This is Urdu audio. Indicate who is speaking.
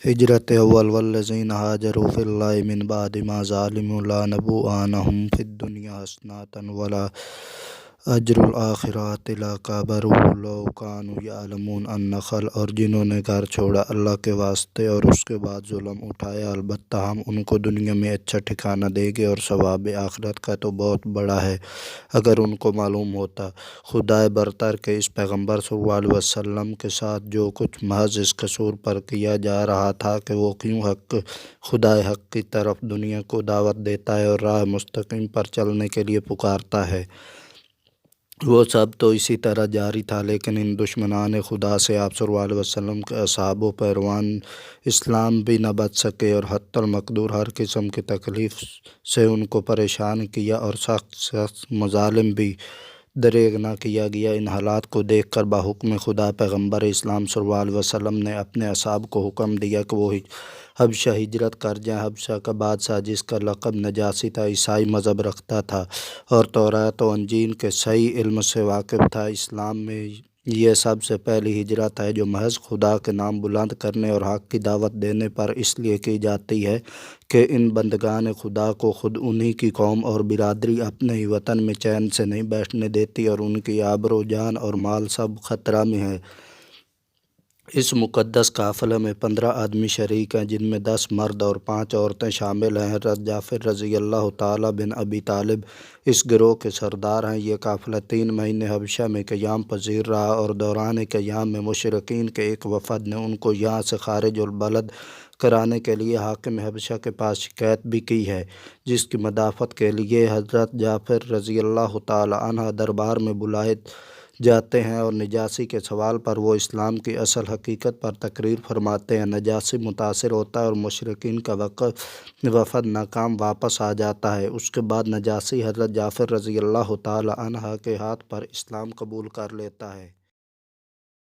Speaker 1: ہجرت اول والذین ہاجروا فی اللہ من بعد ما ظلموا لا نبوءانہم فی الدنیا حسنۃ ولا اجر الآخرۃ لکبر لو کانوا یعلمون النخل، اور جنہوں نے گھر چھوڑا اللہ کے واسطے اور اس کے بعد ظلم اٹھایا، البتہ ہم ان کو دنیا میں اچھا ٹھکانہ دیں گے اور ثواب آخرت کا تو بہت بڑا ہے اگر ان کو معلوم ہوتا۔ خدائے برتر کے اس پیغمبر صلی اللہ علیہ وسلم کے ساتھ جو کچھ محض اس قصور پر کیا جا رہا تھا کہ وہ کیوں خدائے حق کی طرف دنیا کو دعوت دیتا ہے اور راہ مستقیم پر چلنے کے لیے پکارتا ہے، وہ سب تو اسی طرح جاری تھا، لیکن ان دشمنان خدا سے آپ صلی اللہ علیہ وسلم کے اصحاب و پیروان اسلام بھی نہ بچ سکے اور حتی المقدور ہر قسم کی تکلیف سے ان کو پریشان کیا اور سخت مظالم بھی دریغ نہ کیا گیا۔ ان حالات کو دیکھ کر بحکم خدا پیغمبر اسلام صلی اللہ علیہ وسلم نے اپنے اصحاب کو حکم دیا کہ وہ حبشہ ہجرت کر جائیں۔ حبشہ کا بادشاہ، جس کا لقب نجاشی تھا، عیسائی مذہب رکھتا تھا اور تورات و انجیل کے صحیح علم سے واقف تھا۔ اسلام میں یہ سب سے پہلی ہجرت ہے جو محض خدا کے نام بلند کرنے اور حق کی دعوت دینے پر اس لیے کی جاتی ہے کہ ان بندگان خدا کو خود انہی کی قوم اور برادری اپنے ہی وطن میں چین سے نہیں بیٹھنے دیتی اور ان کی آبرو، جان اور مال سب خطرہ میں ہے۔ اس مقدس قافلے میں 15 آدمی شریک ہیں، جن میں 10 مرد اور 5 عورتیں شامل ہیں۔ حضرت جعفر رضی اللہ تعالیٰ بن ابی طالب اس گروہ کے سردار ہیں۔ یہ قافلہ 3 مہینے حبشہ میں قیام پذیر رہا اور دوران قیام میں مشرکین کے ایک وفد نے ان کو یہاں سے خارج البلد کرانے کے لیے حاکم حبشہ کے پاس شکایت بھی کی ہے، جس کی مدافعت کے لیے حضرت جعفر رضی اللہ تعالیٰ عنہ دربار میں بلائے جاتے ہیں اور نجاشی کے سوال پر وہ اسلام کی اصل حقیقت پر تقریر فرماتے ہیں۔ نجاشی متاثر ہوتا ہے اور مشرکین کا وفد ناکام واپس آ جاتا ہے۔ اس کے بعد نجاشی حضرت جعفر رضی اللہ تعالیٰ عنہ کے ہاتھ پر اسلام قبول کر لیتا ہے۔